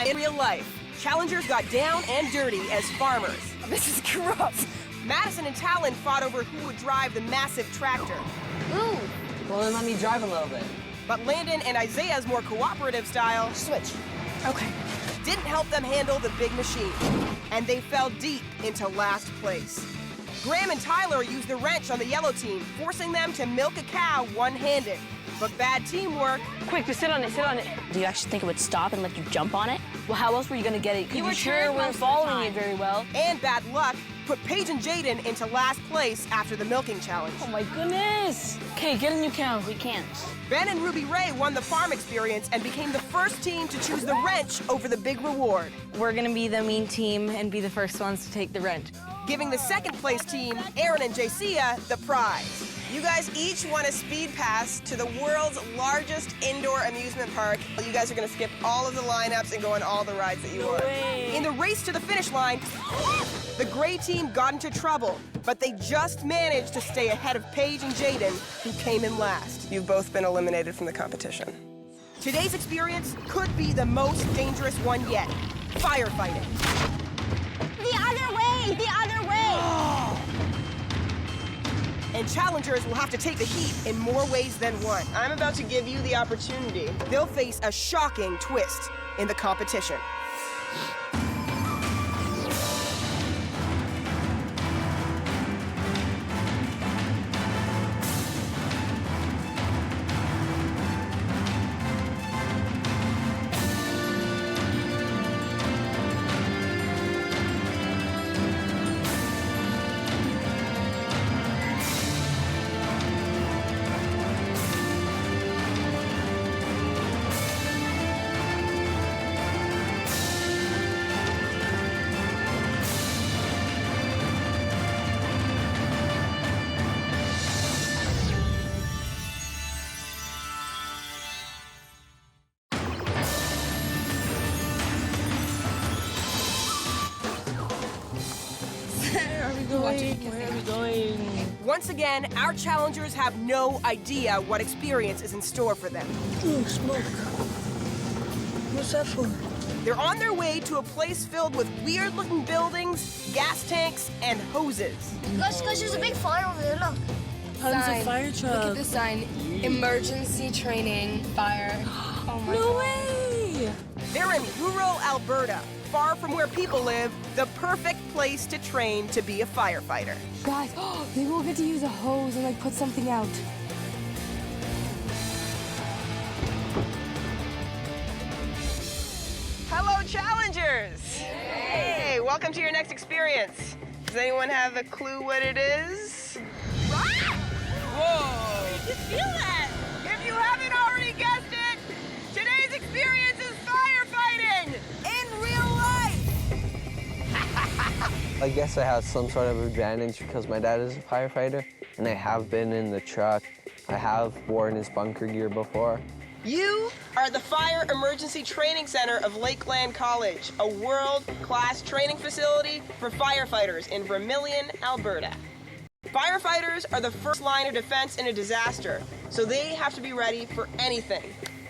In real life, challengers got down and dirty as farmers. This is gross. Madison and Talon fought over who would drive the massive tractor. Ooh. Well, then let me drive a little bit. But Landon and Isaiah's more cooperative style Switch. Okay. didn't help them handle the big machine, and they fell deep into last place. Graham and Tyler used the wrench on the yellow team, forcing them to milk a cow one-handed. But bad teamwork. Quick, just sit on it, sit on it. Do you actually think it would stop and let you jump on it? Well, how else were you gonna get it? You were sure turned weren't most of the following time. it very well. And bad luck put Paige and Jaden into last place after the milking challenge. Oh my goodness. Okay, get a new cow. We can't. Ben and Ruby Ray won the farm experience and became the first team to choose the wrench over the big reward, We're gonna be the mean team and be the first ones to take the wrench. giving the second place team, Aaron and Jacia, the prize. You guys each won a speed pass to the world's largest indoor amusement park. You guys are gonna skip all of the lineups and go on all the rides that you want. In the race to the finish line, the gray team got into trouble, but they just managed to stay ahead of Paige and Jaden, who came in last. You've both been eliminated from the competition. Today's experience could be the most dangerous one yet, firefighting. The other way! The other way! And challengers will have to take the heat in more ways than one. I'm about to give you the opportunity. They'll face a shocking twist in the competition. Where are we going? Once again, our challengers have no idea what experience is in store for them. Ooh, smoke. What's that for? They're on their way to a place filled with weird-looking buildings, gas tanks, and hoses. Guys, there's a big fire over there, look. Tons Sign. of fire Look truck. at the sign. Emergency training, fire. Oh my No God. way! They're in rural Alberta, far from where people live, the perfect place to train to be a firefighter. Guys, maybe we'll get to use a hose and like put something out. Hello, challengers! Hey, welcome to your next experience. Does anyone have a clue what it is? Whoa! Just feel that. If you haven't already guessed it, today's experience is firefighting in real life! I guess I have some sort of advantage because my dad is a firefighter, and I have been in the truck. I have worn his bunker gear before. You are the Fire Emergency Training Center of Lakeland College, a world-class training facility for firefighters in Vermilion, Alberta. Firefighters are the first line of defense in a disaster, so they have to be ready for anything.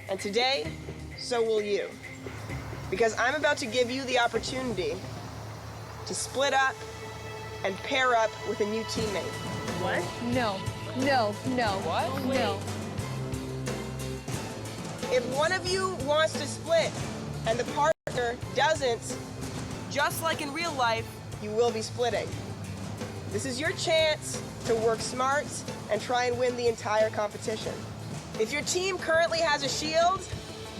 And today, so will you. Because I'm about to give you the opportunity to split up and pair up with a new teammate. What? No, no, no. What? No. If one of you wants to split and the partner doesn't, just like in real life, you will be splitting. This is your chance to work smart and try and win the entire competition. If your team currently has a shield,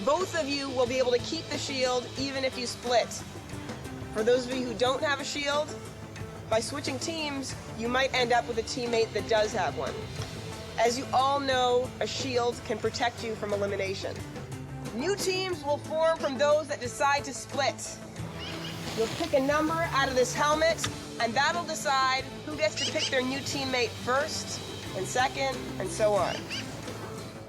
both of you will be able to keep the shield even if you split. For those of you who don't have a shield, by switching teams, you might end up with a teammate that does have one. As you all know, a shield can protect you from elimination. New teams will form from those that decide to split. You'll pick a number out of this helmet, and that'll decide who gets to pick their new teammate first and second, and so on.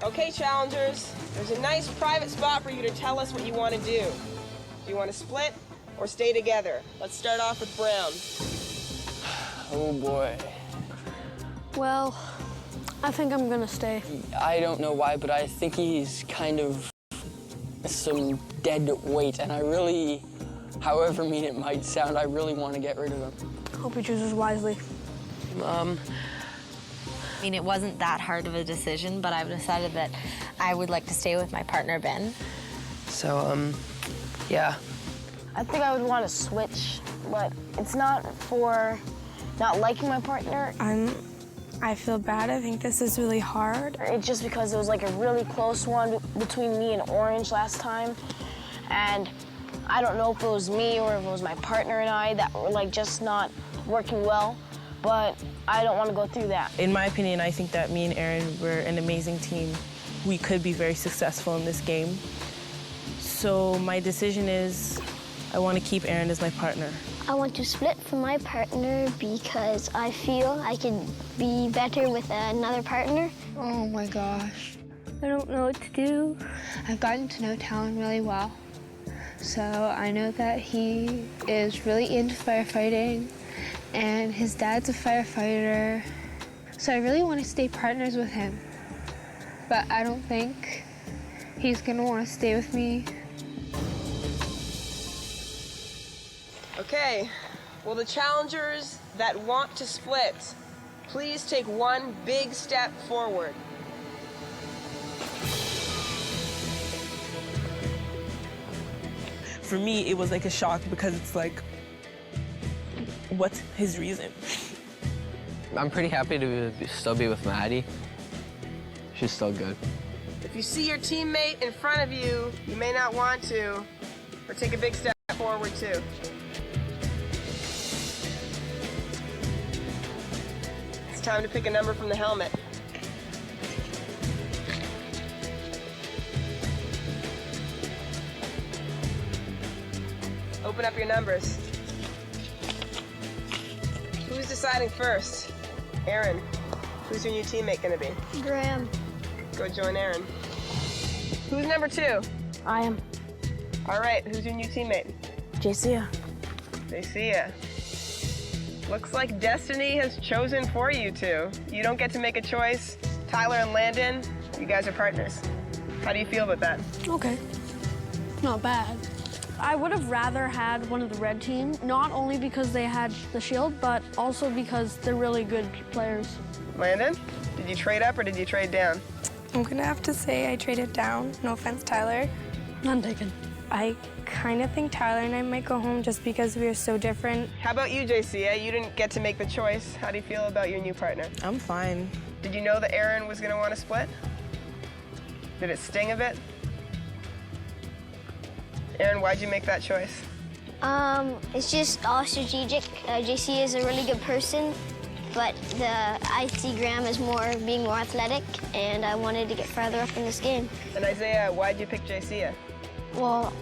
Okay, challengers, there's a nice private spot for you to tell us what you want to do. Do you want to split or stay together? Let's start off with Brown. Oh boy. Well, I think I'm gonna stay. I don't know why, but I think he's kind of some dead weight, and I really, however mean it might sound, I really want to get rid of him. Hope he chooses wisely. I mean, it wasn't that hard of a decision, but I've decided that I would like to stay with my partner, Ben. So, yeah. I think I would want to switch, but it's not for not liking my partner. I feel bad. I think this is really hard. It's just because it was like a really close one between me and Orange last time. And I don't know if it was me or if it was my partner and I that were like just not working well, but I don't want to go through that. In my opinion, I think that me and Aaron were an amazing team. We could be very successful in this game. So my decision is I want to keep Aaron as my partner. I want to split from my partner because I feel I can be better with another partner. Oh my gosh. I don't know what to do. I've gotten to know Talon really well. So I know that he is really into firefighting and his dad's a firefighter. So I really want to stay partners with him. But I don't think he's gonna want to stay with me. Okay, well, the challengers that want to split, please take one big step forward. For me, it was like a shock because it's like, what's his reason? I'm pretty happy to still be with Maddie. She's still good. If you see your teammate in front of you, you may not want to, or take a big step forward too. It's time to pick a number from the helmet. Open up your numbers. Who's deciding first? Aaron. Who's your new teammate gonna be? Graham. Go join Aaron. Who's number 2? I am. All right, who's your new teammate? JC. Jaycia. Looks like destiny has chosen for you two. You don't get to make a choice. Tyler and Landon, you guys are partners. How do you feel about that? Okay. Not bad. I would have rather had one of the red team, not only because they had the shield, but also because they're really good players. Landon, did you trade up or did you trade down? I'm gonna have to say I traded down. No offense, Tyler. None taken. I kind of think Tyler and I might go home just because we are so different. How about you, Jaycia? You didn't get to make the choice. How do you feel about your new partner? I'm fine. Did you know that Aaron was gonna want to split? Did it sting a bit? Aaron, why'd you make that choice? It's just all strategic. JC is a really good person, but I see Graham as being more athletic, and I wanted to get farther up in this game. And Isaiah, why'd you pick Jaycia? Well,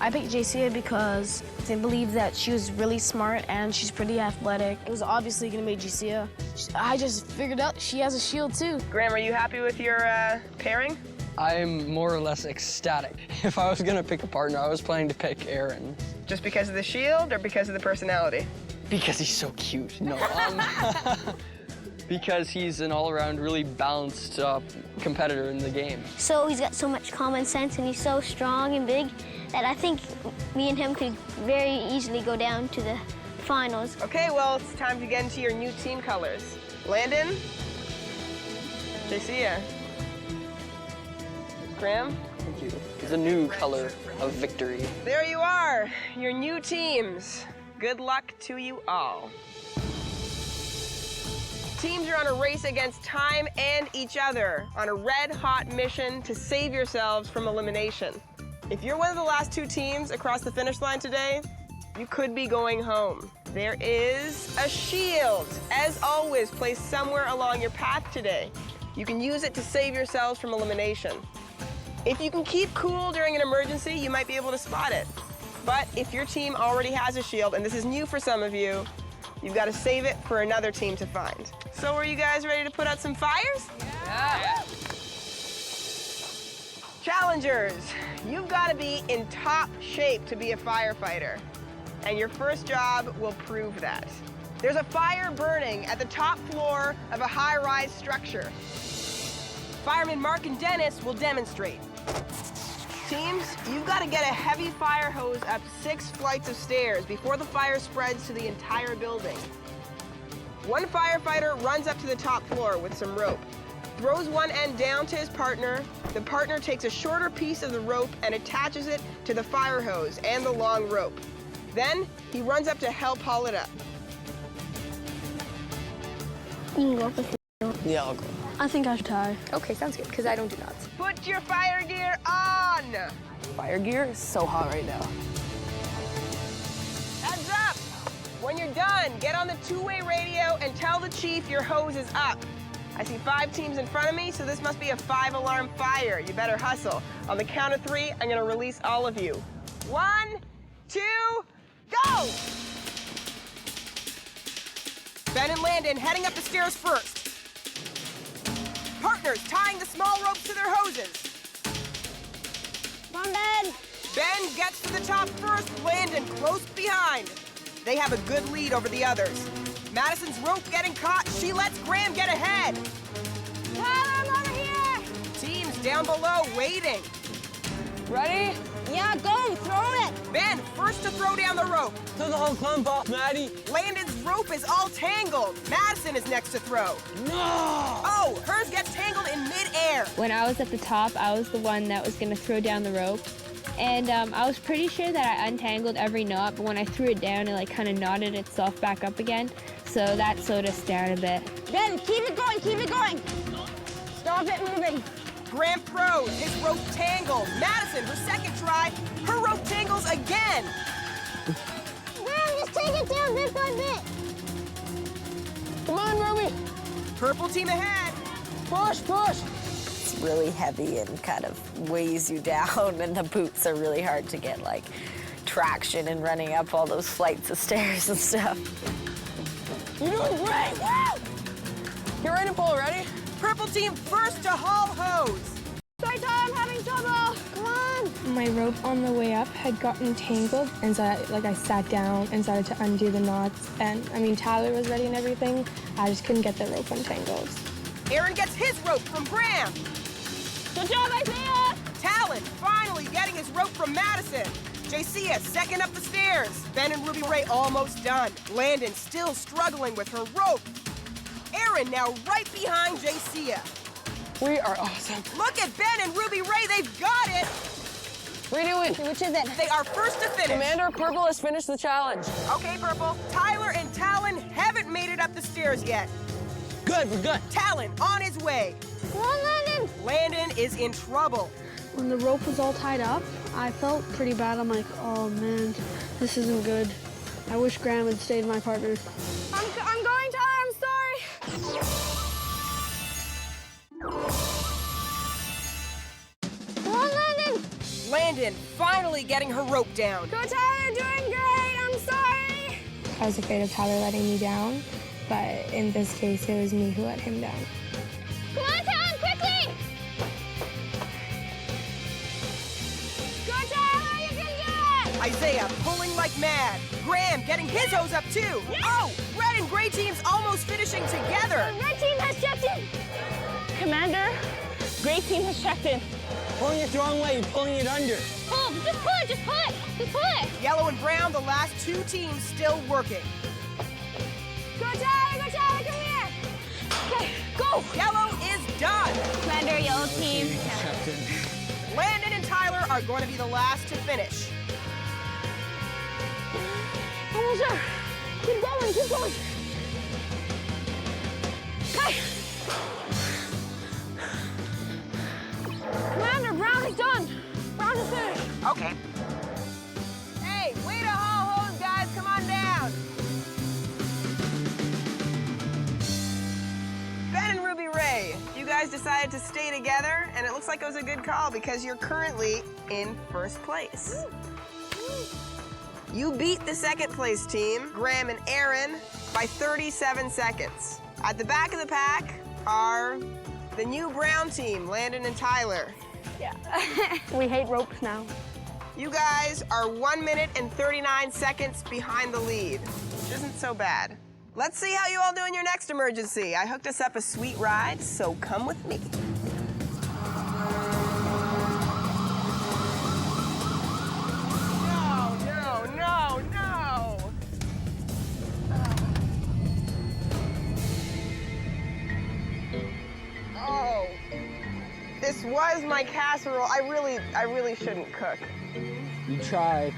I picked JC because I believe that she was really smart and she's pretty athletic. It was obviously gonna be JC. I just figured out she has a shield too. Graham, are you happy with your pairing? I'm more or less ecstatic. If I was gonna pick a partner, I was planning to pick Aaron. Just because of the shield or because of the personality? Because he's so cute. No, because he's an all-around really balanced competitor in the game. So he's got so much common sense, and he's so strong and big that I think me and him could very easily go down to the finals. Okay, well, it's time to get into your new team colors. Landon? Jaycia? Graham? Thank you. The new color of victory. There you are, your new teams. Good luck to you all. Teams are on a race against time and each other on a red-hot mission to save yourselves from elimination. If you're one of the last 2 teams across the finish line today, you could be going home. There is a shield, as always, placed somewhere along your path today. You can use it to save yourselves from elimination. If you can keep cool during an emergency, you might be able to spot it. But if your team already has a shield, and this is new for some of you, you've got to save it for another team to find. So are you guys ready to put out some fires? Yeah. Challengers, you've got to be in top shape to be a firefighter. And your first job will prove that. There's a fire burning at the top floor of a high-rise structure. Firemen Mark and Dennis will demonstrate. Teams, you've got to get a heavy fire hose up 6 flights of stairs before the fire spreads to the entire building. One firefighter runs up to the top floor with some rope, throws one end down to his partner. The partner takes a shorter piece of the rope and attaches it to the fire hose and the long rope. Then he runs up to help haul it up. You can go with Yeah, I'll go. I think I should tie. Okay, sounds good, because I don't do knots. Put your fire gear on! Fire gear is so hot right now. Heads up! When you're done, get on the two-way radio and tell the chief your hose is up. I see 5 teams in front of me, so this must be a 5-alarm fire. You better hustle. On the count of 3, I'm gonna release all of you. 1, 2, go! Ben and Landon heading up the stairs first. Partners tying the small ropes to their hoses. Come on, Ben. Ben gets to the top first, Landon close behind. They have a good lead over the others. Madison's rope getting caught. She lets Graham get ahead. Tyler, I'm over here. Teams down below waiting. Ready? Yeah, go, throw it. Ben first to throw down the rope. To the whole clump off, Maddie. Landon's rope is all tangled. Madison is next to throw. No! Oh, hers gets tangled in midair. When I was at the top, I was the one that was gonna throw down the rope. And I was pretty sure that I untangled every knot, but when I threw it down, it like kind of knotted itself back up again. So that slowed us down a bit. Ben, keep it going, keep it going. Stop it moving. Graham throws, his rope tangled. Madison, her second try, her rope tangles again. Graham, just take it down bit by bit. Come on, Ruby. Purple team ahead. Push, push. It's really heavy and kind of weighs you down, and the boots are really hard to get like traction and running up all those flights of stairs and stuff. You're doing great. Woo! You're ready to pull, ready? Purple team first to haul hose. Sorry, Tyler, I'm having trouble. Come on. My rope on the way up had gotten tangled, and so I sat down and started to undo the knots. And I mean, Tyler was ready and everything. I just couldn't get the rope untangled. Aaron gets his rope from Graham. Good job, Isaiah. Talon finally getting his rope from Madison. Jaycia second up the stairs. Ben and Ruby Ray almost done. Landon still struggling with her rope. Aaron now right behind Jaycia. We are awesome. Look at Ben and Ruby Ray, they've got it. What are you doing? Which is it? They are first to finish. Commander Purple has finished the challenge. Okay, Purple. Tyler and Talon haven't made it up the stairs yet. Good, we're good. Talon on his way. Come on, Landon. Landon is in trouble. When the rope was all tied up, I felt pretty bad. I'm like, oh man, this isn't good. I wish Graham had stayed my partner. I'm going, Tyler. I'm sorry. Come on, Landon. Landon finally getting her rope down. Go, Tyler. You're doing great. I'm sorry. I was afraid of Tyler letting me down, but in this case, it was me who let him down. Come on, Talon, quickly. Go, Tyler. You can do it. Isaiah pulling like mad. Graham getting his hose up too. Yes. Oh, red and gray teams almost finishing together. The red team has checked in. Commander, Gray team has checked in. Pulling it the wrong way, you're pulling it under. Pull, just pull it, just pull it, just pull it. Yellow and brown, the last 2 teams still working. Go, Tyler, come here. Okay, go. Yellow is done. Commander, yellow team. Landon and Tyler are going to be the last to finish. Almost there. Keep going, keep going. Okay. Commander, Brown is done. Brown is finished. Okay. Hey, way to haul hose, guys. Come on down. Ben and Ruby Ray, you guys decided to stay together, and it looks like it was a good call because you're currently in first place. You beat the second place team, Graham and Aaron, by 37 seconds. At the back of the pack are the new brown team, Landon and Tyler. Yeah. We hate ropes now. You guys are 1 minute and 39 seconds behind the lead, which isn't so bad. Let's see how you all do in your next emergency. I hooked us up a sweet ride, so come with me. this was my casserole. I really shouldn't cook. You tried.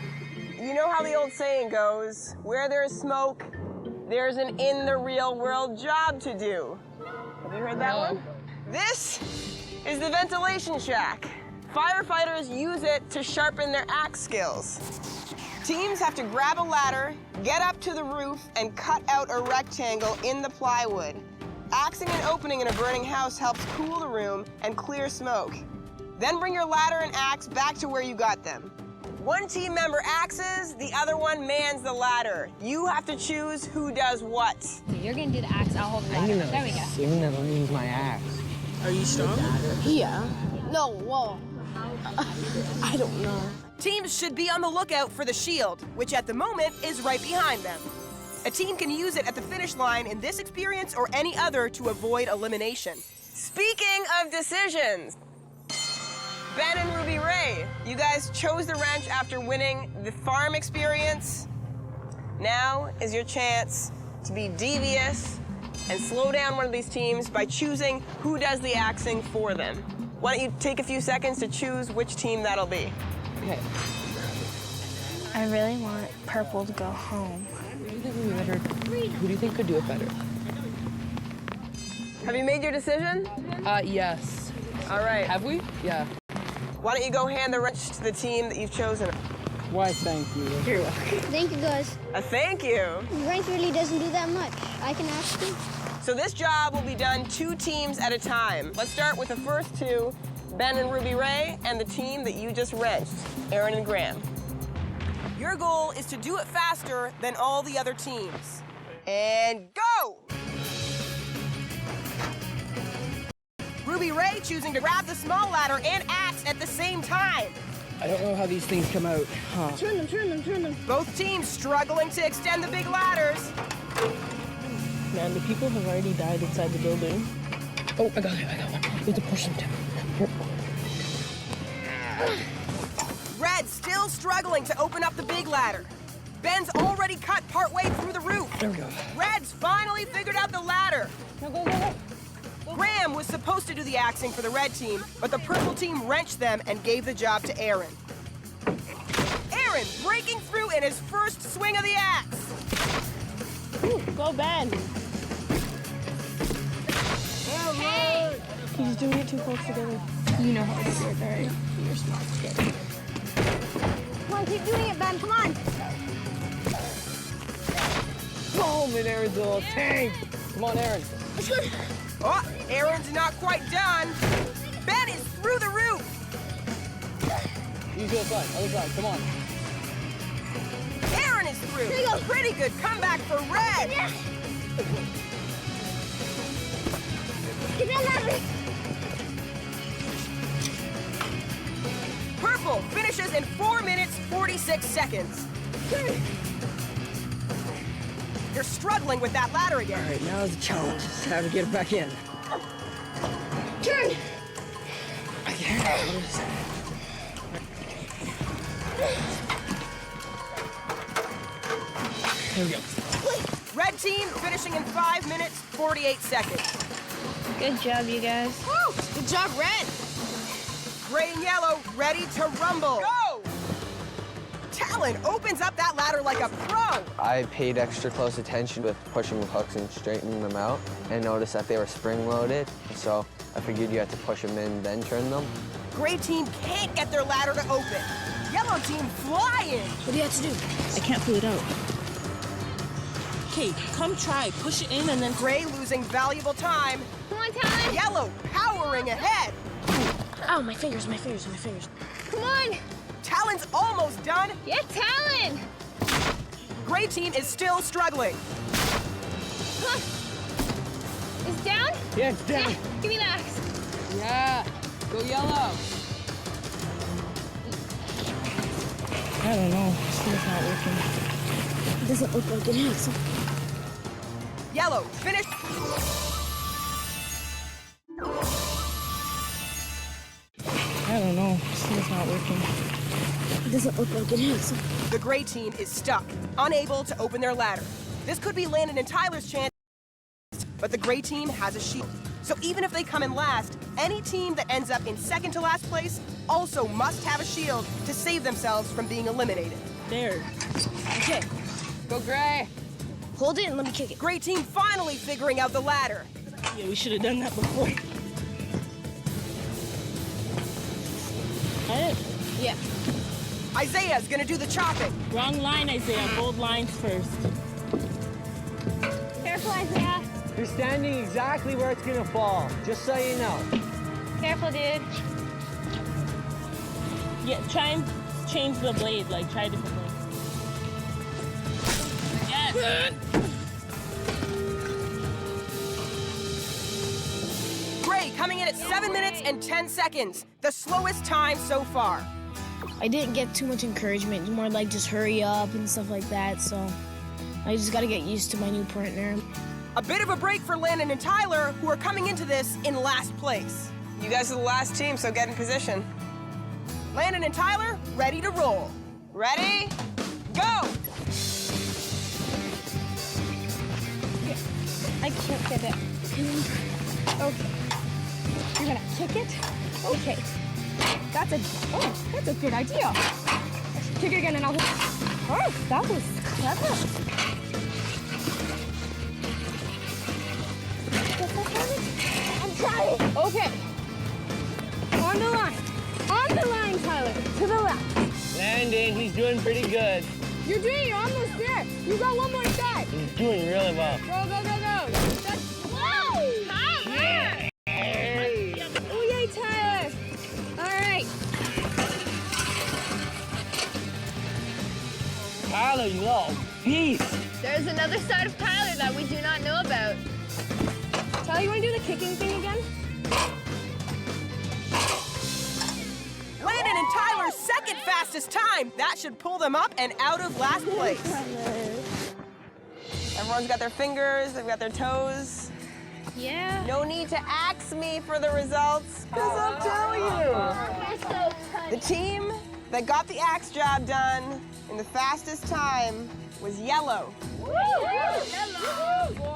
You know how the old saying goes, where there's smoke, there's an in the real world job to do. Have you heard that one? This is the ventilation shack. Firefighters use it to sharpen their axe skills. Teams have to grab a ladder, get up to the roof, and cut out a rectangle in the plywood. Axing an opening in a burning house helps cool the room and clear smoke. Then bring your ladder and axe back to where you got them. One team member axes, the other one mans the ladder. You have to choose who does what. So you're gonna do the axe, I'll hold the ladder. There we go. Even if I use my axe. Are you strong? Yeah. No, whoa. I don't know. Teams should be on the lookout for the shield, which at the moment is right behind them. A team can use it at the finish line in this experience or any other to avoid elimination. Speaking of decisions, Ben and Ruby Ray, you guys chose the wrench after winning the farm experience. Now is your chance to be devious and slow down one of these teams by choosing who does the axing for them. Why don't you take a few seconds to choose which team that'll be? Okay. I really want Purple to go home. Who do you think could do it better? Have you made your decision? Yes. All right. Have we? Yeah. Why don't you go hand the wrench to the team that you've chosen? Why, thank you. You're welcome. Thank you, guys. Thank you. The wrench really doesn't do that much. I can ask you. So this job will be done 2 teams at a time. Let's start with the first 2, Ben and Ruby Ray, and the team that you just wrenched, Aaron and Graham. Your goal is to do it faster than all the other teams. And go! Ruby Ray choosing to grab the small ladder and axe at the same time. I don't know how these things come out. Huh. Turn them. Both teams struggling to extend the big ladders. Man, the people have already died inside the building. Oh, I got one. You have to push them down. Red still struggling to open up the big ladder. Ben's already cut partway through the roof. There we go. Red's finally figured out the ladder. Go. Graham was supposed to do the axing for the red team, but the purple team wrenched them and gave the job to Aaron. Aaron breaking through in his first swing of the axe. Ooh, go Ben. Hey! He's doing it too close together. You know how to do it, all right? You're smart, kid. Come on, keep doing it, Ben. Come on. Boom, and Aaron's a little tank. Come on, Aaron. It's good. Oh, Aaron's not quite done. Ben is through the roof. Use the other side, come on. Aaron is through. There you go. Pretty good comeback for Red. Yeah. Get that ladder. Purple finishes in 4 minutes, 46 seconds. You're struggling with that ladder again. All right, now the challenge is how to get it back in. Turn. I can't. There we go. Red team finishing in 5 minutes, 48 seconds. Good job, you guys. Woo! Good job, Red. Gray and yellow ready to rumble. Go! Talon opens up that ladder like a pro. I paid extra close attention with pushing the hooks and straightening them out and noticed that they were spring-loaded. So I figured you had to push them in, then turn them. Gray team can't get their ladder to open. Yellow team flying. What do you have to do? I can't pull it out. Okay, come try. Push it in and then... Gray losing valuable time. Come on, Talon. Yellow powering ahead. Oh, my fingers. Come on. Talon's almost done. Yeah, Talon. Gray team is still struggling. Huh. It's down? Yeah, it's down. Yeah, give me the axe. Yeah, go yellow. I don't know. It's not working. It doesn't look like it is. Yellow finish. I don't know. It's not working. It doesn't look like it is. The gray team is stuck, unable to open their ladder. This could be Landon and Tyler's chance, but the gray team has a shield. So even if they come in last, any team that ends up in second to last place also must have a shield to save themselves from being eliminated. There. Okay. Go Gray. Hold it and let me kick it. Great team finally figuring out the ladder. Yeah, we should have done that before. Yeah. Isaiah's gonna do the chopping. Wrong line, Isaiah. Bold lines first. Careful, Isaiah. You're standing exactly where it's gonna fall, just so you know. Careful, dude. Yeah, try and change the blade. Like, try a different blade. Yes! Gray coming in at 7 minutes and 10 seconds, the slowest time so far. I didn't get too much encouragement. It's more like just hurry up and stuff like that. So I just got to get used to my new partner. A bit of a break for Landon and Tyler, who are coming into this in last place. You guys are the last team, so get in position. Landon and Tyler, ready to roll. Ready? Go! I can't get it. Okay. You're gonna kick it? Okay. That's a good idea. Kick it again and I'll... Oh, that was clever. I'm trying. Okay. On the line. On the line, Tyler. To the left. Landon, he's doing pretty good. You're almost there. You got one more shot. He's doing really well. Go, go, go, go. Whoa! Tyler! Hey. Oh, yay, Tyler. All right. Tyler, you little beast. There's another side of Tyler that we do not know about. Tyler, you want to do the kicking thing again? Landon and Tyler's second fastest time. That should pull them up and out of last place. Everyone's got their fingers, they've got their toes. Yeah. No need to ask me for the results, because I'll tell you. The team that got the axe job done in the fastest time was yellow.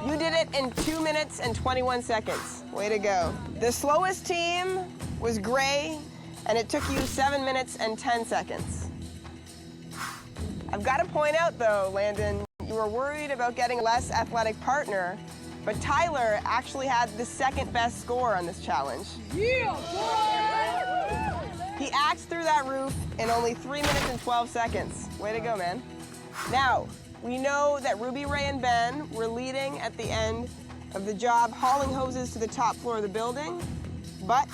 You did it in 2 minutes and 21 seconds. Way to go. The slowest team was gray, and it took you 7 minutes and 10 seconds. I've got to point out, though, Landon, you were worried about getting a less athletic partner, but Tyler actually had the second best score on this challenge. Yeah, He axed through that roof in only 3 minutes and 12 seconds. Way to go, man. Now, we know that Ruby, Ray, and Ben were leading at the end of the job hauling hoses to the top floor of the building, but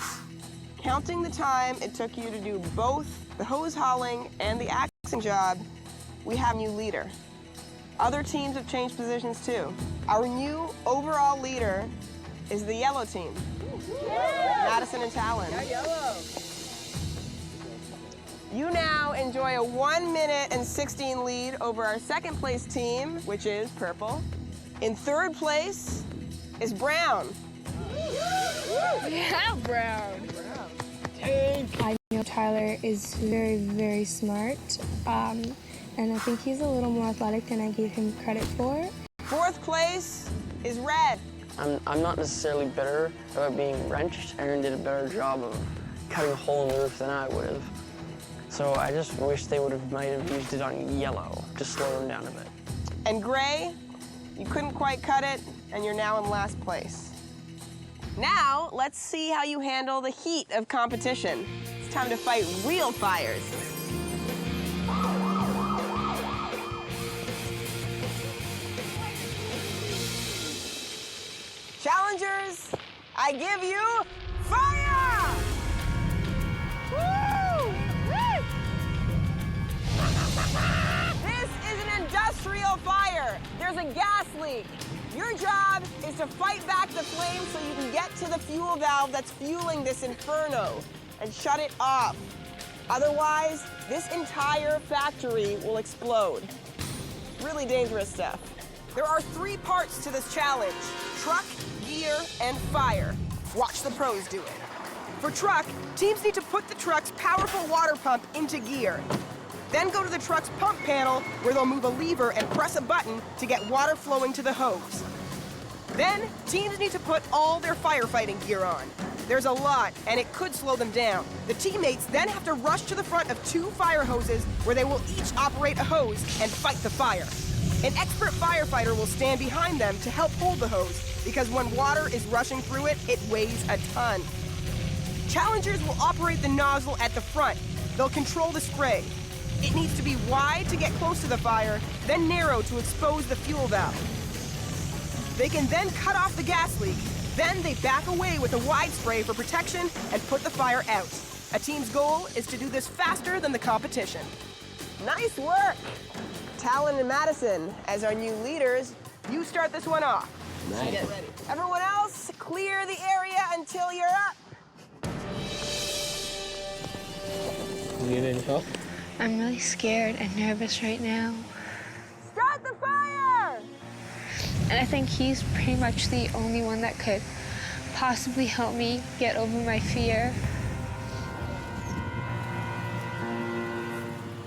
counting the time it took you to do both the hose hauling and the axing job, we have a new leader. Other teams have changed positions too. Our new overall leader is the yellow team. Madison and Talon. Yellow. You now enjoy a 1 minute and 16 lead over our second place team, which is purple. In third place is brown. Yeah, Brown. I know Tyler is very, very smart, and I think he's a little more athletic than I gave him credit for. Fourth place is red. I'm not necessarily bitter about being wrenched. Aaron did a better job of cutting a hole in the roof than I would have. So I just wish they might have used it on yellow to slow them down a bit. And gray, you couldn't quite cut it, and you're now in last place. Now, let's see how you handle the heat of competition. It's time to fight real fires. Challengers, I give you fire! Woo! This is an industrial fire. There's a gas leak. Your job is to fight back the flames so you can get to the fuel valve that's fueling this inferno and shut it off. Otherwise, this entire factory will explode. Really dangerous stuff. There are 3 parts to this challenge: truck, gear, and fire. Watch the pros do it. For truck, teams need to put the truck's powerful water pump into gear. Then go to the truck's pump panel where they'll move a lever and press a button to get water flowing to the hose. Then, teams need to put all their firefighting gear on. There's a lot, and it could slow them down. The teammates then have to rush to the front of 2 fire hoses where they will each operate a hose and fight the fire. An expert firefighter will stand behind them to help hold the hose, because when water is rushing through it, it weighs a ton. Challengers will operate the nozzle at the front. They'll control the spray. It needs to be wide to get close to the fire, then narrow to expose the fuel valve. They can then cut off the gas leak. Then they back away with a wide spray for protection and put the fire out. A team's goal is to do this faster than the competition. Nice work! Talon and Madison, as our new leaders, you start this one off. Nice. So get ready. Everyone else, clear the area until you're up. You need any help? I'm really scared and nervous right now. Start the fire! And I think he's pretty much the only one that could possibly help me get over my fear.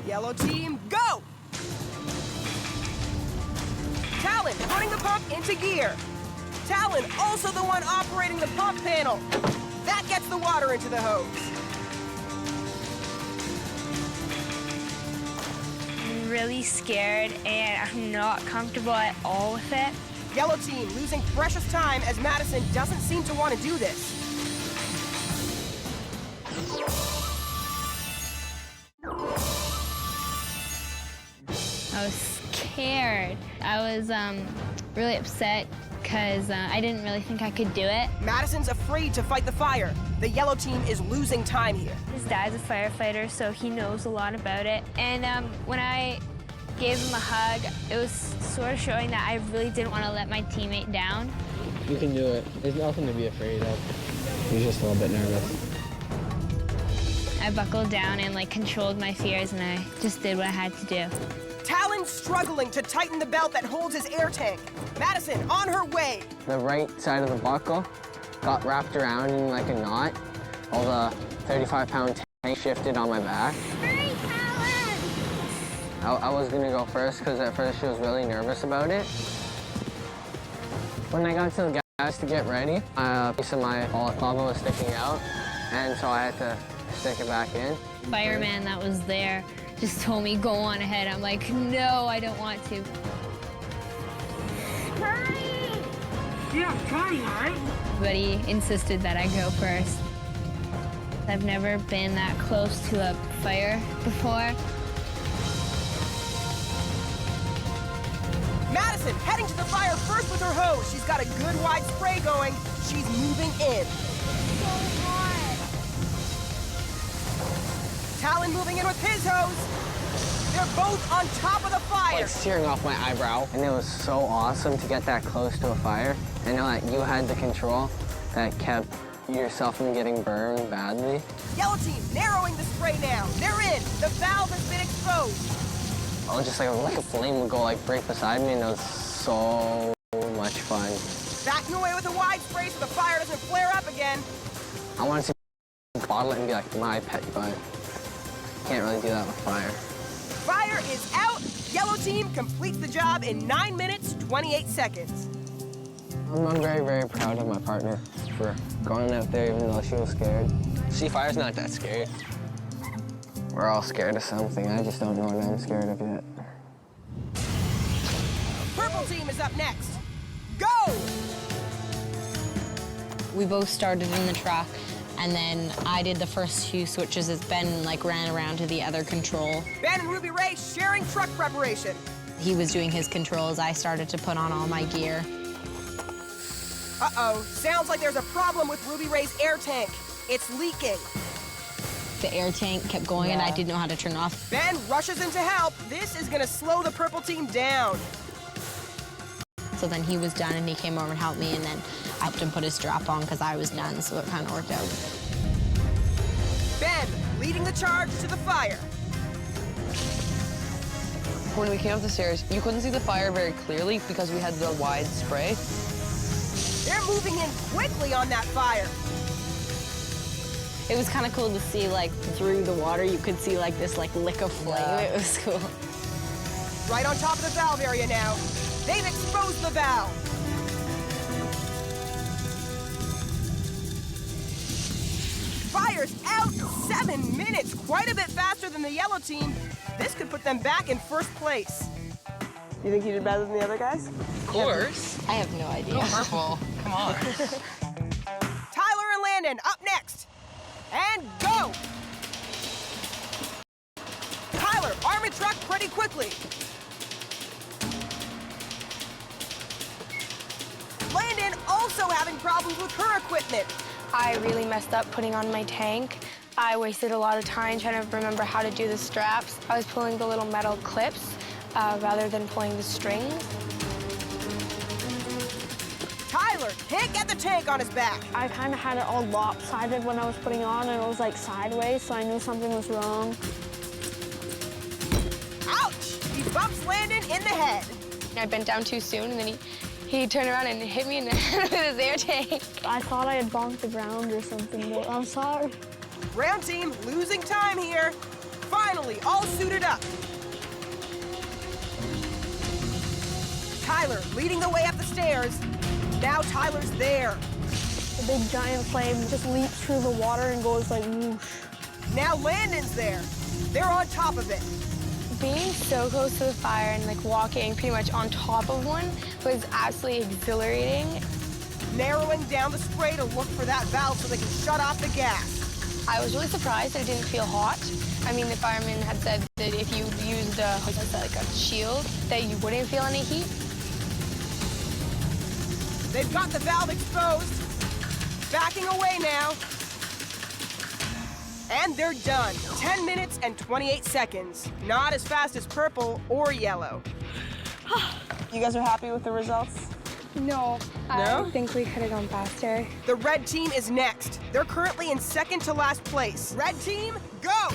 Yellow team, go! Talon putting the pump into gear. Talon also the one operating the pump panel. That gets the water into the hose. I'm really scared and I'm not comfortable at all with it. Yellow team losing precious time as Madison doesn't seem to want to do this. I was scared. I was really upset because I didn't really think I could do it. Madison's afraid to fight the fire. The yellow team is losing time here. His dad's a firefighter, so he knows a lot about it. And when I gave him a hug, it was sort of showing that I really didn't want to let my teammate down. You can do it. There's nothing to be afraid of. You're just a little bit nervous. I buckled down and controlled my fears, and I just did what I had to do. Talon struggling to tighten the belt that holds his air tank. Madison on her way. The right side of the buckle got wrapped around in like a knot. All the 35-pound tank shifted on my back. Hurry, Talon! I was gonna go first because at first she was really nervous about it. When I got to the gas to get ready, a piece of my balaclava was sticking out, and so I had to stick it back in. Fireman that was there just told me, go on ahead. I'm like, no, I don't want to. Hurry! Yeah, I'm trying, all right? But he insisted that I go first. I've never been that close to a fire before. Madison heading to the fire first with her hose. She's got a good wide spray going. She's moving in. So hard. Talon moving in with his hose. They're both on top of the fire. Like searing off my eyebrow. And it was so awesome to get that close to a fire. I know that you had the control that kept yourself from getting burned badly. Yellow team narrowing the spray now. They're in. The valve has been exposed. I was just like a flame would go break beside me, and it was so much fun. Backing away with a wide spray so the fire doesn't flare up again. I wanted to bottle it and be like my pet, but can't really do that with fire. Fire is out. Yellow team completes the job in 9 minutes, 28 seconds. I'm very, very proud of my partner for going out there even though she was scared. See, fire's not that scary. We're all scared of something. I just don't know what I'm scared of yet. Purple team is up next. Go! We both started in the truck, and then I did the first few switches as Ben ran around to the other control. Ben and Ruby Ray sharing truck preparation. He was doing his controls. I started to put on all my gear. Uh-oh, sounds like there's a problem with Ruby Ray's air tank. It's leaking. The air tank kept going, and I didn't know how to turn it off. Ben rushes in to help. This is gonna slow the purple team down. So then he was done, and he came over and helped me, and then I helped him put his strap on because I was done, so it kind of worked out. Ben leading the charge to the fire. When we came up the stairs, you couldn't see the fire very clearly because we had the wide spray. They're moving in quickly on that fire. It was kind of cool to see, through the water, you could see, this, lick of flame. Yeah. It was cool. Right on top of the valve area now. They've exposed the valve. firefighters out 7 minutes, quite a bit faster than the yellow team. This could put them back in first place. You think you did better than the other guys? Of course. I have no idea. Go purple. Come on. Tyler and Landon up next. And go! Tyler, arm a truck pretty quickly. Landon also having problems with her equipment. I really messed up putting on my tank. I wasted a lot of time trying to remember how to do the straps. I was pulling the little metal clips rather than pulling the strings. Tyler can't get the tank on his back. I kind of had it all lopsided when I was putting on, and it was like sideways, so I knew something was wrong. Ouch! He bumps Landon in the head. I bent down too soon, and then he turned around and hit me in the head with his air tank. I thought I had bonked the ground or something, but I'm sorry. Ground team losing time here. Finally, all suited up. Tyler leading the way up the stairs. Now Tyler's there. The big giant flame just leaps through the water and goes like whoosh. Now Landon's there. They're on top of it. Being so close to the fire and like walking pretty much on top of one was absolutely exhilarating. Narrowing down the spray to look for that valve so they can shut off the gas. I was really surprised that it didn't feel hot. I mean, the fireman had said that if you used like a shield, that you wouldn't feel any heat. They've got the valve exposed. Backing away now. And they're done. 10 minutes and 28 seconds. Not as fast as purple or yellow. You guys are happy with the results? No. No? I think we could have gone faster. The red team is next. They're currently in second to last place. Red team, go!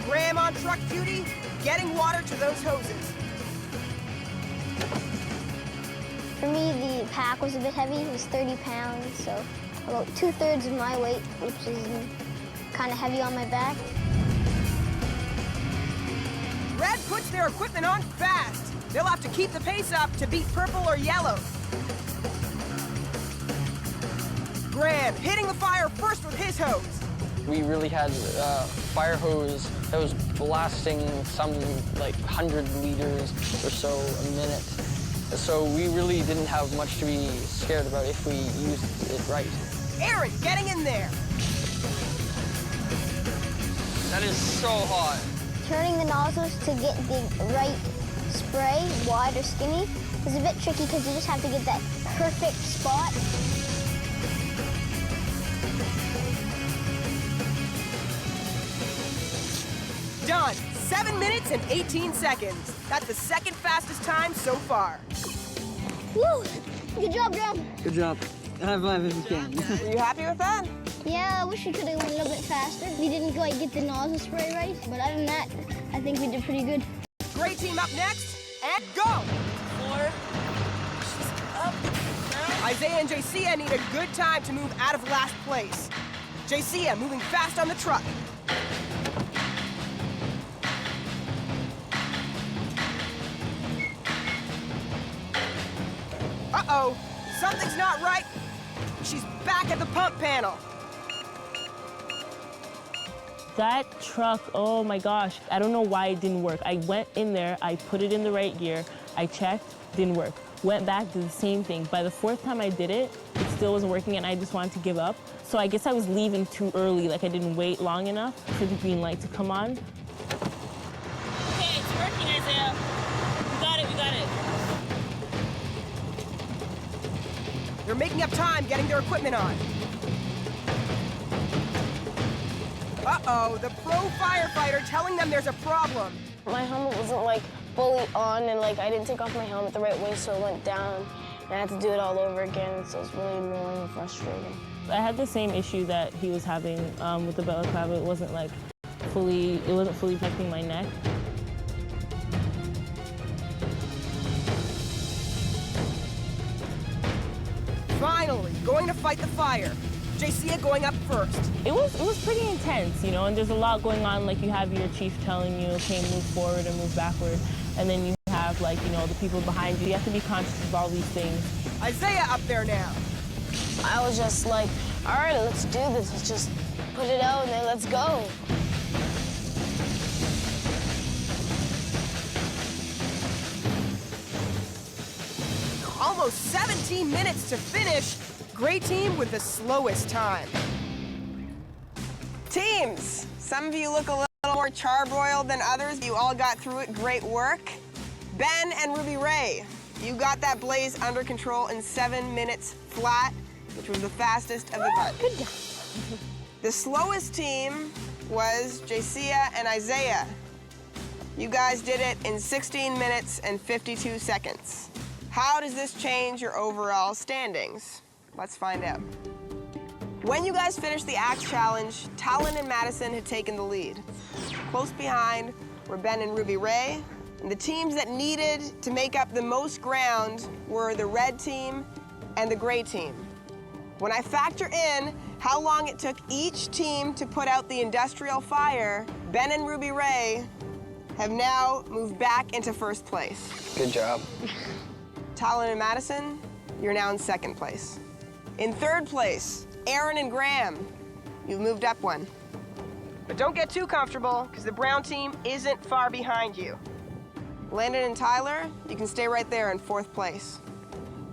Graham on truck duty, getting water to those hoses. For me, the pack was a bit heavy. It was 30 pounds, so about 2/3 of my weight, which is kind of heavy on my back. Red puts their equipment on fast. They'll have to keep the pace up to beat purple or yellow. Graham hitting the fire first with his hose. We really had a fire hose that was blasting some like 100 liters or so a minute. So we really didn't have much to be scared about if we used it right. Aaron getting in there. That is so hot. Turning the nozzles to get the right spray, wide or skinny, is a bit tricky because you just have to get that perfect spot. Done. 7 minutes and 18 seconds. That's the second fastest time so far. Woo! Good job, Graham. Good job. High five if you can. Are you happy with that? Yeah, I wish we could have went a little bit faster. We didn't quite get the nozzle spray right, but other than that, I think we did pretty good. Gray team up next, and go! 4, up, down. Isaiah and Jaycia need a good time to move out of last place. Jaycia moving fast on the truck. Uh-oh, something's not right. She's back at the pump panel. That truck, oh my gosh, I don't know why it didn't work. I went in there, I put it in the right gear, I checked, didn't work. Went back, did the same thing. By the 4th time I did it, it still wasn't working and I just wanted to give up. So I guess I was leaving too early, like I didn't wait long enough for the green light to come on. Okay, it's working, Isaiah. We got it, we got it. They're making up time getting their equipment on. Uh-oh, the pro firefighter telling them there's a problem. My helmet wasn't like fully on and like I didn't take off my helmet the right way, so it went down and I had to do it all over again, so it's really annoying and frustrating. I had the same issue that he was having with the balaclava. It wasn't fully protecting my neck. Finally, going to fight the fire. Jaycia going up first. It was pretty intense, you know, and there's a lot going on. Like you have your chief telling you, okay, move forward and move backward, and then you have have, like, you know, the people behind you. You have to be conscious of all these things. Isaiah up there now. I was just like, all right, let's do this. Let's just put it out and then let's go. Almost 17 minutes to finish. Great team with the slowest time. Teams, some of you look a little more charbroiled than others. You all got through it. Great work. Ben and Ruby Ray, you got that blaze under control in 7 minutes flat, which was the fastest of the bunch. Good job. The slowest team was Jacia and Isaiah. You guys did it in 16 minutes and 52 seconds. How does this change your overall standings? Let's find out. When you guys finished the axe challenge, Talon and Madison had taken the lead. Close behind were Ben and Ruby Ray. And the teams that needed to make up the most ground were the red team and the gray team. When I factor in how long it took each team to put out the industrial fire, Ben and Ruby Ray have now moved back into first place. Good job. Talon and Madison, you're now in second place. In third place, Aaron and Graham, you've moved up one. But don't get too comfortable, because the brown team isn't far behind you. Landon and Tyler, you can stay right there in fourth place.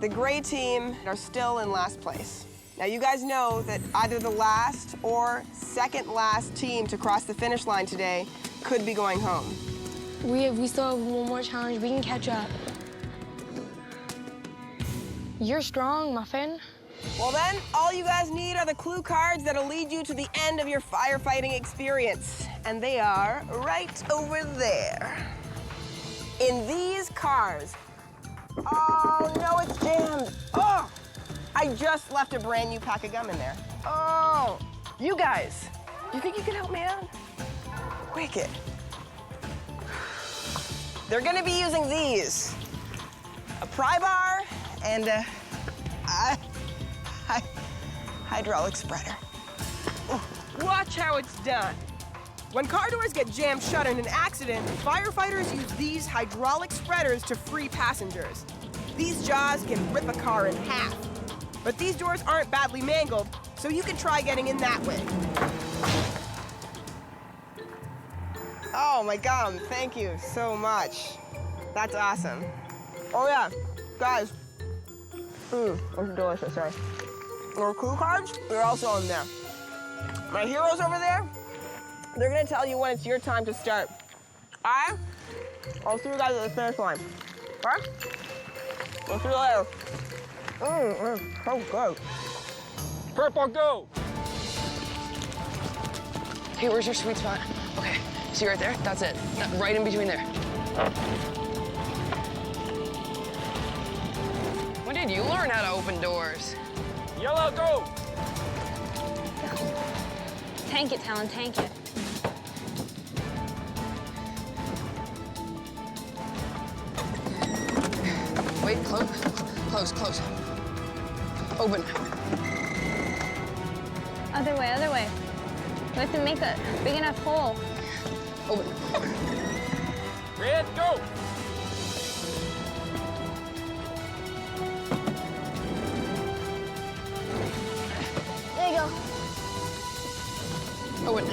The gray team are still in last place. Now you guys know that either the last or second last team to cross the finish line today could be going home. We still have one more challenge. We can catch up. You're strong, Muffin. Well then, all you guys need are the clue cards that'll lead you to the end of your firefighting experience. And they are right over there. In these cars. Oh, no, it's jammed. Oh, I just left a brand new pack of gum in there. Oh, you guys, you think you can help me out? Wicked. They're gonna be using these. A pry bar and a hydraulic spreader. Watch how it's done. When car doors get jammed shut in an accident, firefighters use these hydraulic spreaders to free passengers. These jaws can rip a car in half. But these doors aren't badly mangled, so you can try getting in that way. Oh my God, thank you so much. That's awesome. Oh yeah, guys. That's delicious, sorry. Our clue cards, they're also in there. My heroes over there, they're gonna tell you when it's your time to start. I'll see you guys at the finish line. Okay? We'll see you later. So good. Purple, go! Hey, where's your sweet spot? Okay, see right there? That's it. Right in between there. When did you learn how to open doors? Yellow, go! Tank it, Talon, tank it. Wait, close. Open. Other way. We have to make a big enough hole. Open. Red, go! There you go. Open.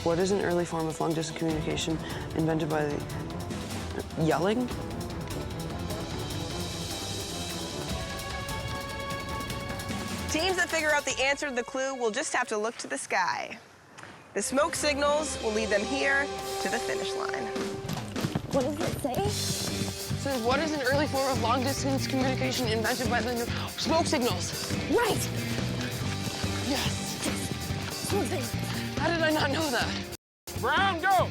What is an early form of long-distance communication invented by yelling? Teams that figure out the answer to the clue will just have to look to the sky. The smoke signals will lead them here to the finish line. What does it say? It says, what is an early form of long-distance communication invented by the smoke signals? Right! Yes! Smoke signals. How did I not know that? Brown, go!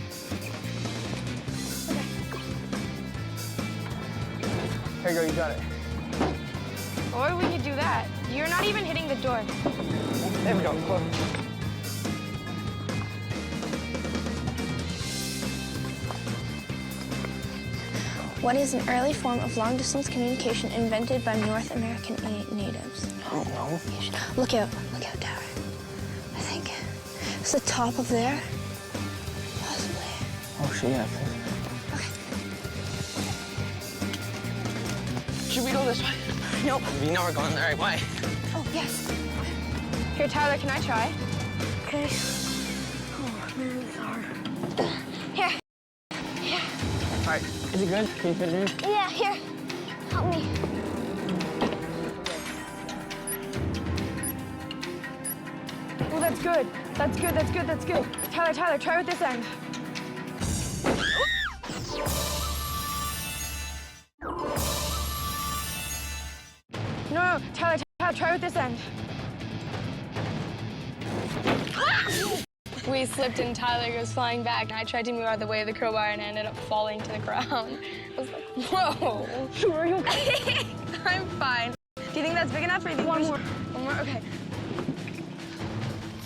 Here you go, you got it. Or we could do that. You're not even hitting the door. There we go, close. What is an early form of long-distance communication invented by North American natives? I don't know. Look out, Tara. I think it's the top of there. Oh, shit, yeah. Should we go this way? Nope. You know we're going the right way. Oh, yes. Here, Tyler, can I try? Okay. Oh, man, it's hard. Here. Here. All right. Is it good? Can you fit it in? Yeah, here. Help me. Oh, that's good. That's good, that's good, that's good. Tyler, try with this end. No, Tyler, try with this end. We slipped and Tyler goes flying back, and I tried to move out of the way of the crowbar and I ended up falling to the ground. I was like, whoa. Are you okay? I'm fine. Do you think that's big enough, or do you think One there's- more. One more? Okay.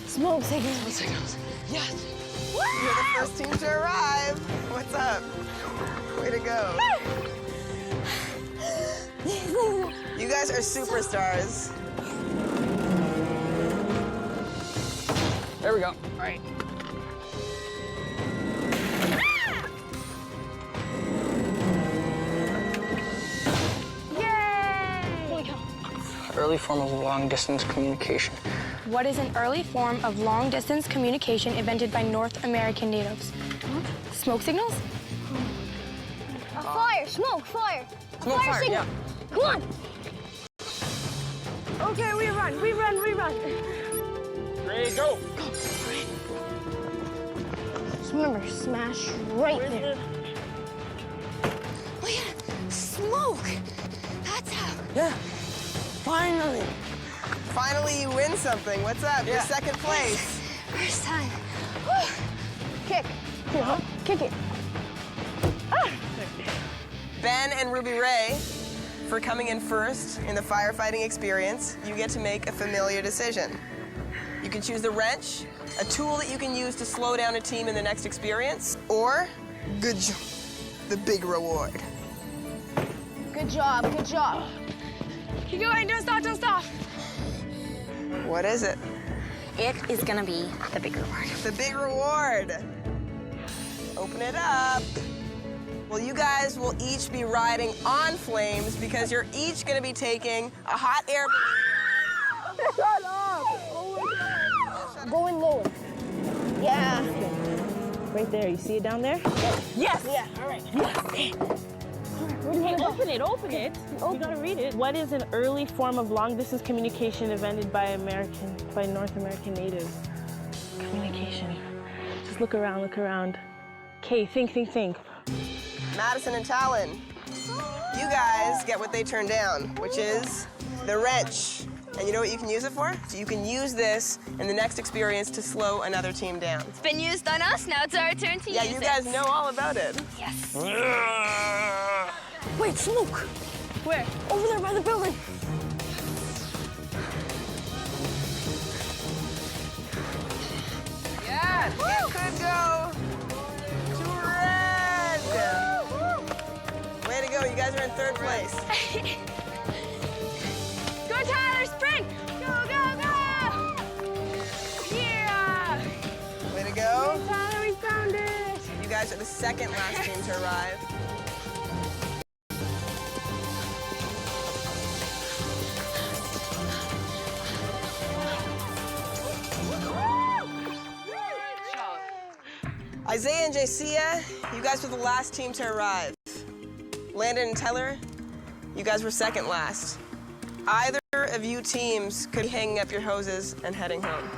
Smoke signals. Smoke signals. Yes. You're the first team to arrive. What's up? Way to go. You guys are superstars. There we go. All right. Early form of long-distance communication. What is an early form of long-distance communication invented by North American natives? Smoke signals? Fire, smoke, fire. Smoke, fire, signal. yeah. Come on. Okay, we run. Ready, go. Just remember, smash right there. Oh, yeah. Smoke. That's how. Yeah. Finally. Finally, you win something. What's up? You're second place. First time. Kick. Kick it. Ben and Ruby Ray, for coming in first in the firefighting experience, you get to make a familiar decision. You can choose the wrench, a tool that you can use to slow down a team in the next experience, or, good job, the big reward. Good job, good job. Keep going, don't stop. What is it? It is gonna be the big reward. The big reward. Open it up. Well, you guys will each be riding on flames because you're each gonna be taking a hot air balloon. Shut up! Oh my God. Going lower. Yeah. Right there. You see it down there? Yes! Yeah, all right. Hey, open it. You gotta read it. What is an early form of long-distance communication invented by North American natives? Communication. Just look around. Okay, think. Madison and Talon, you guys get what they turned down, which is the wrench. And you know what you can use it for? So you can use this in the next experience to slow another team down. It's been used on us, now it's our turn to use it. Yeah, you guys know all about it. Yes. Wait, smoke! Where? Over there by the building. Yes, it could go to red. Way to go, you guys are in third place. Go, Tyler, sprint! Go! Yeah! Way to go. Tyler, we found it! You guys are the second last team to arrive. Isaiah and Jaycia, you guys were the last team to arrive. Landon and Tyler, you guys were second last. Either of you teams could be hanging up your hoses and heading home.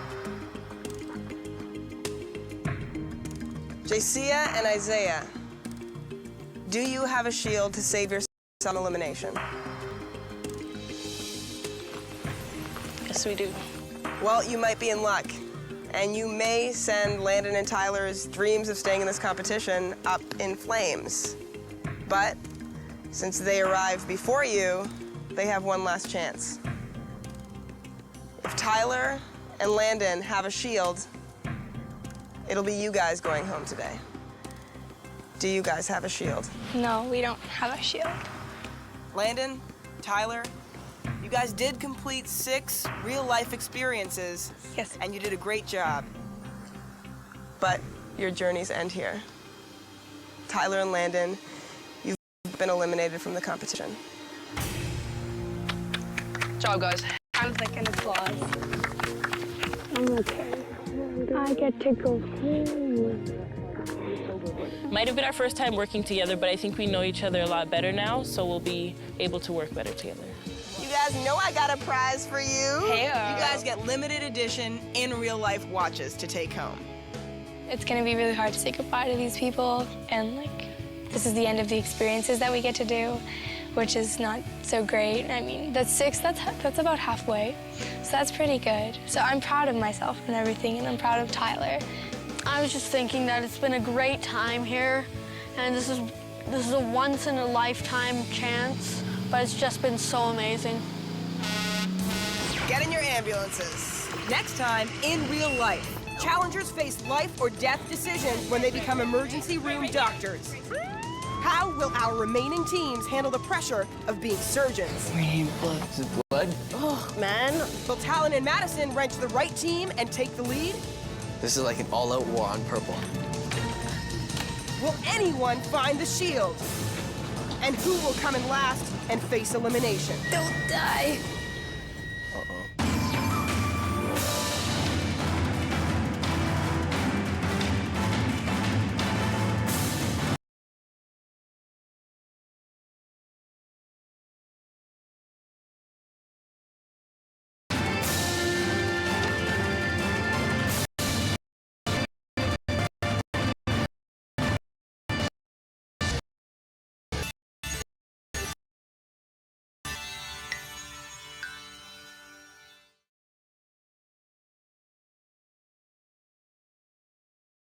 Jaycia and Isaiah, do you have a shield to save yourself from elimination? Yes, we do. Well, you might be in luck, and you may send Landon and Tyler's dreams of staying in this competition up in flames. But since they arrived before you, they have one last chance. If Tyler and Landon have a shield, it'll be you guys going home today. Do you guys have a shield? No, we don't have a shield. Landon, Tyler, you guys did complete 6 real-life experiences. Yes. And you did a great job. But your journeys end here. Tyler and Landon, you've been eliminated from the competition. Good job, guys. I'm thinking applause. I'm okay. I get to go home. Might have been our first time working together, but I think we know each other a lot better now, so we'll be able to work better together. You guys know I got a prize for you. Hey-o. You guys get limited edition in real life watches to take home. It's gonna be really hard to say goodbye to these people, and like, this is the end of the experiences that we get to do, which is not so great. I mean, that's 6, that's about halfway, so that's pretty good. So I'm proud of myself and everything, and I'm proud of Tyler. I was just thinking that it's been a great time here, and this is a once-in-a-lifetime chance, but it's just been so amazing. Get in your ambulances. Next time, in real life, challengers face life or death decisions when they become emergency room doctors. How will our remaining teams handle the pressure of being surgeons? We need blood. Is it blood? Oh, man. Will Talon and Madison wrench the right team and take the lead? This is like an all-out war on purple. Will anyone find the shield? And who will come in last and face elimination? Don't die.